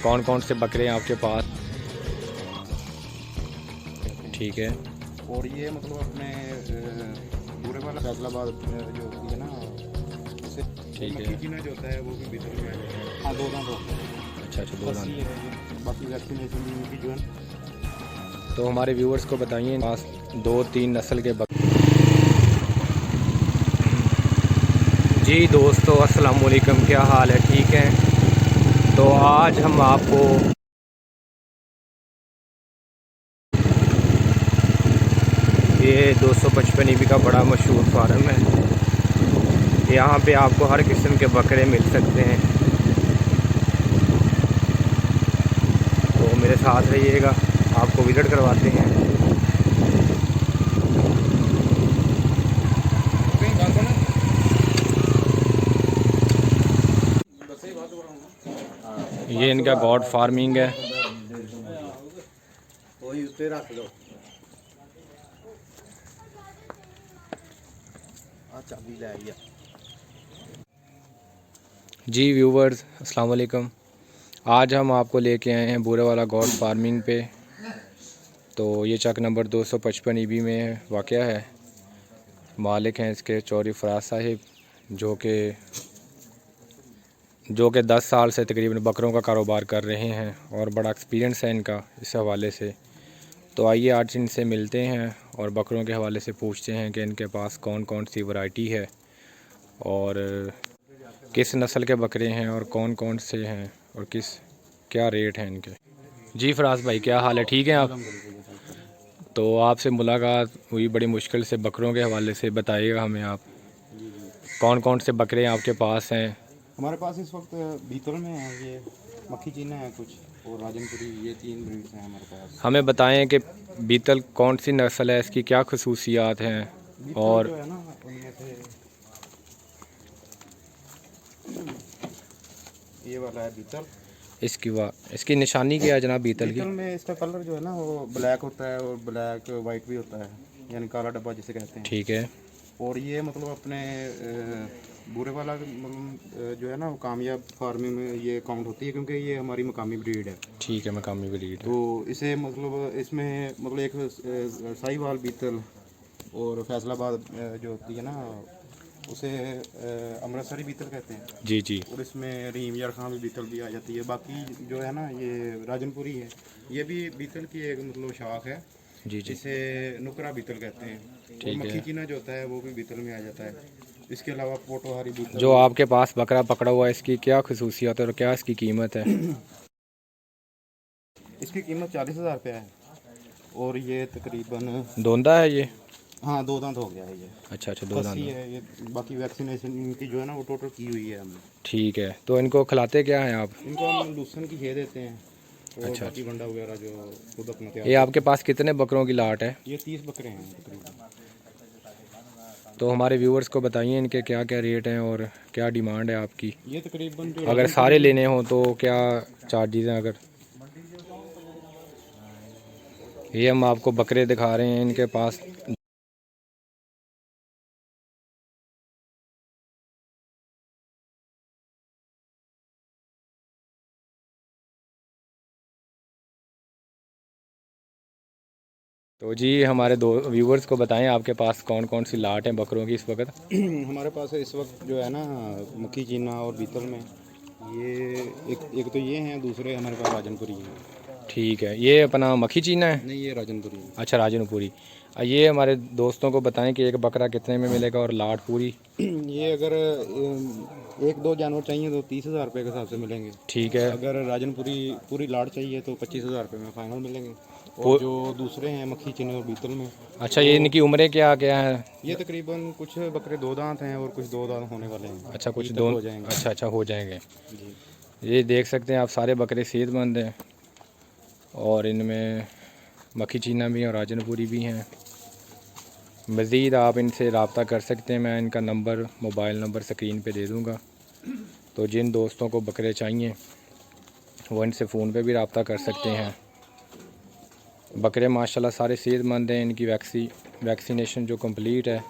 कौन कौन से बकरे हैं आपके पास। ठीक है। और ये मतलब अपने पूरे वाला फैसलाबाद जो होती है ना, उससे ठीक है। मक्खी चीना जो होता है वो भी भीतर में आ जाता है। हाँ, दो दांत होते हैं। अच्छा अच्छा, दो बस दांत। ये है ये, बाकी वैक्सीनेशन इनकी जो है। तो हमारे व्यूअर्स को बताइए पास 2-3 नस्ल के जी दोस्तों अस्सलाम वालेकुम, क्या हाल है, ठीक है। तो आज हम आपको ये 255 ईबी का बड़ा मशहूर फार्म है। यहाँ पे आपको हर किस्म के बकरे मिल सकते हैं। तो मेरे साथ रहिएगा, आपको विजिट करवाते हैं। ये इनका गॉड फार्मिंग है। वही उससे रख दो। चाबी ले आई है। जी व्यूवर्स अस्सलाम वालेकुम, आज हम आपको लेके आए हैं बूरे वाला गॉड फार्मिंग पे। तो ये चक नंबर 255 ईबी में वाक़या है। मालिक हैं इसके चौधरी फराज साहिब, जो कि 10 साल से तकरीबन बकरों का कारोबार कर रहे हैं और बड़ा एक्सपीरियंस है इनका इस हवाले से। तो आइए आज इनसे मिलते हैं और बकरों के हवाले से पूछते हैं कि इनके पास कौन कौन सी वैरायटी है और किस नस्ल के बकरे हैं और कौन कौन से हैं और क्या रेट हैं इनके। जी फराज भाई, क्या हाल है, ठीक हैं आप। तो आपसे मुलाकात हुई बड़ी मुश्किल से, बकरों के हवाले से बताइएगा हमें आप कौन कौन से बकरे आपके पास हैं। हमारे पास इस वक्त बीतल में है, ये मक्खी चीना है कुछ, और राजनपुरी, ये 3 ब्रीड्स हैं हमारे पास। हमें बताएं कि बीतल कौन सी नस्ल है, इसकी क्या खसूसियात हैं। बीतल और जो है ना, उनमें से ये वाला है बीतल। इसकी निशानी क्या है जनाब बीतल की। बीतल में इसका कलर जो है ना वो ब्लैक होता है और ब्लैक वाइट भी होता है, यानी काला डब्बा जिसे कहते हैं। ठीक है। और ये मतलब अपने बूरे वाला मतलब जो है ना वो कामयाब फार्मिंग में ये काउंट होती है, क्योंकि ये हमारी मकामी ब्रीड है। ठीक है, मकामी ब्रीड है। तो इसे मतलब इसमें मतलब एक साहिवाल बीतल और फैसलाबाद जो होती है ना, उसे अमृतसरी बीतल कहते हैं। जी जी। और इसमें रहीम यार खां भी बीतल भी आ जाती है। बाकी जो है ना ये राजनपुरी है, ये भी बीतल की एक मतलब शाख है, जी जी। जिसे नुकरा बीतल कहते हैं। और ठीक मक्खी है। चीना जो होता है वो भी बीतल में आ जाता है। इसके अलावा पोटोहारी बीतल। जो आपके पास बकरा पकड़ा हुआ है, इसकी क्या खसूसियात है और क्या इसकी कीमत है। इसकी कीमत 40,000 रुपया है और ये तकरीबन, दोंदा है ये। हाँ, 2 दांत हो गया है ये। अच्छा अच्छा, दो खस्सी दाना। है ये। बाकी वैक्सीनेशन इनकी जो है ना वो टोटल की हुई है हमने। ठीक है, तो इनको खिलाते क्या हैं आप। इनको हम लूसन की खिला देते हैं और अच्छा बाकी अच्छा। वंडा वगैरह जो खुद अपना ये तैयार। आपके पास कितने बकरों की लाट है। ये 30 बकरे हैं तकरीबन। तो हमारे व्यूअर्स को बताइए इनके क्या क्या रेट हैं और क्या डिमांड है आपकी। ये तकरीबन जो अगर सारे लेने हों तो क्या चार्जेस हैं। अगर ये हम आपको बकरे दिखा रहे हैं इनके पास। तो जी हमारे दो व्यूअर्स को बताएं आपके पास कौन कौन सी लाट हैं बकरों की इस वक्त। हमारे पास इस वक्त जो है ना मक्खी चीना और बीतल में ये एक तो ये हैं, दूसरे हमारे पास राजनपुरी हैं। ठीक है, ये अपना मक्खी चीना है। नहीं, ये राजनपुरी है। अच्छा, राजनपुरी। ये हमारे दोस्तों को बताएं कि एक बकरा कितने में मिलेगा और लाट पूरी। ये अगर 1-2 जानवर चाहिए तो 30,000 रुपये के हिसाब से मिलेंगे। ठीक है। अगर राजनपुरी पूरी लाट चाहिए तो 25,000 रुपये में फाइनल मिलेंगे। वो और जो दूसरे हैं मक्खी चीनी और बीतल में, अच्छा, ये इनकी उम्रें क्या क्या हैं। ये तकरीबन कुछ बकरे 2 दांत हैं और कुछ 2 दांत होने वाले हैं। अच्छा, कुछ ईद तक दो। हो जाएंगे। अच्छा अच्छा, हो जाएंगे। जी। ये देख सकते हैं आप, सारे बकरे सेहतमंद हैं और इनमें मक्खी चीना भी हैं और राजनपुरी भी हैं। मज़ीद आप इनसे रब्ता कर सकते हैं, मैं इनका नंबर, मोबाइल नंबर स्क्रीन पे दे दूँगा। तो जिन दोस्तों को बकरे चाहिए वो इनसे फ़ोन पे भी रब्ता कर सकते हैं। बकरे माशाल्लाह सारे सेहतमंद हैं, इनकी वैक्सीनेशन जो कंप्लीट है।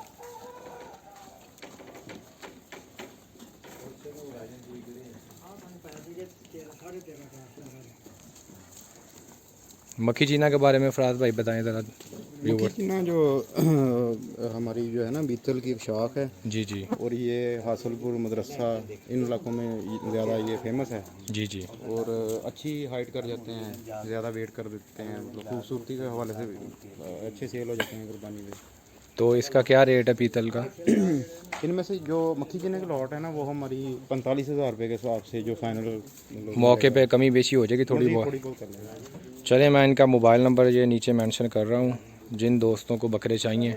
मक्खी चीना के बारे में फराज भाई बताएं ज़रा। मक्खी चीना जो हमारी जो है ना बीतल की एक शाख है, जी जी और ये हासलपुर मदरसा इन इलाकों में ज़्यादा ये फेमस है, जी जी। और अच्छी हाइट कर जाते हैं, ज़्यादा वेट कर देते हैं, मतलब खूबसूरती के हवाले से अच्छे सेल हो जाते हैं कुर्बानी पे। तो इसका क्या रेट है पीतल का? इनमें से जो मक्खी चीने की लॉट है ना, वो हमारी 45,000 रुपये के हिसाब से जो फाइनल मतलब मौके पे कमी बेशी हो जाएगी थोड़ी बहुत। थोड़ी बहुत कर लेंगे। चले, मैं इनका मोबाइल नंबर ये नीचे मेंशन कर रहा हूँ जिन दोस्तों को बकरे चाहिए।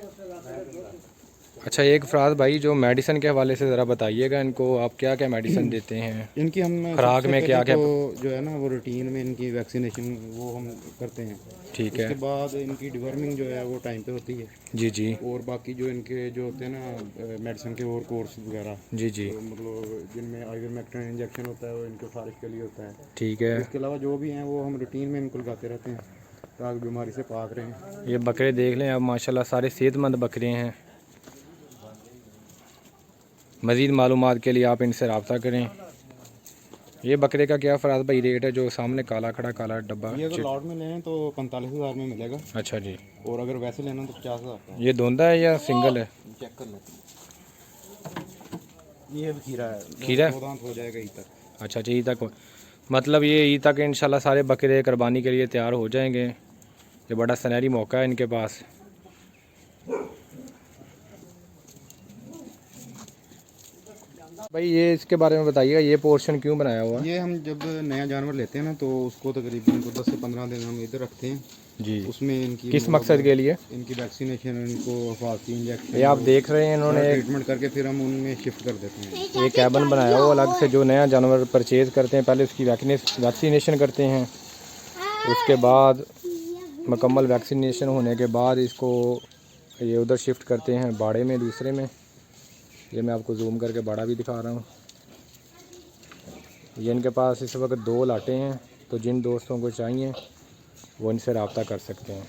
अच्छा, एक फराज भाई जो मेडिसिन के हवाले से ज़रा बताइएगा, इनको आप क्या क्या मेडिसिन देते हैं? इनकी हम खुराक सबसे में पहले क्या क्या? तो जो है ना वो रूटीन में इनकी वैक्सीनेशन वो हम करते हैं। ठीक उसके है। बाद इनकी डिवर्मिंग जो है वो टाइम पे होती है, जी जी और बाकी जो इनके जो होते हैं ना मेडिसिन के और कोर्स वगैरह, जी जी। तो मतलब जिनमें आइवरमेक्टिन इंजेक्शन होता है वो इनके फारिश के लिए होता है। ठीक है। इसके अलावा जो भी हैं वो हम रूटीन में इनको लगाते रहते हैं ताकि बीमारी से पाक रहें। ये बकरे देख लें, अब माशाल्लाह सारे सेहतमंद बकरे हैं। मज़ीद मालूमात के लिए आप इनसे रब्ता करें। ये बकरे का क्या फराज भाई रेट है जो सामने काला खड़ा काला डब्बा? ये अगर लॉट में लें तो 45,000 में मिलेगा, अच्छा जी। और अगर वैसे लेना तो 50,000 का। ये धुंधा है या सिंगल है? चेक कर लेते हैं। ये भी खीरा है, खीरा? 2 दांत हो जाएगा ई तक। अच्छा जी, ईद तक मतलब ये ईद तक इंशाल्लाह सारे बकरे कुर्बानी के लिए तैयार हो जाएंगे। ये बड़ा सुनहरी मौका है इनके पास। भाई ये इसके बारे में बताइएगा, ये पोर्शन क्यों बनाया हुआ है? ये हम जब नया जानवर लेते हैं ना तो उसको तकरीबन 10 से 15 दिन हम इधर रखते हैं। जी। उसमें इनकी किस मकसद के लिए? इनकी वैक्सीनेशन, इनको हिफाजती इंजेक्शन, ये आप देख रहे हैं इन्होंने ट्रीटमेंट करके फिर हम उनमें शिफ्ट कर देते हैं। ये कैबन बनाया हुआ अलग से। जो नया जानवर परचेज़ करते हैं पहले उसकी वैक्सीनेशन करते हैं, उसके बाद मुकम्मल वैक्सीनेशन होने के बाद इसको ये उधर शिफ्ट करते हैं बाड़े में, दूसरे में। ये मैं आपको जूम करके बाड़ा भी दिखा रहा हूँ। ये इनके पास इस वक्त 2 लाटें हैं, तो जिन दोस्तों को चाहिए वो इनसे रब्ता कर सकते हैं।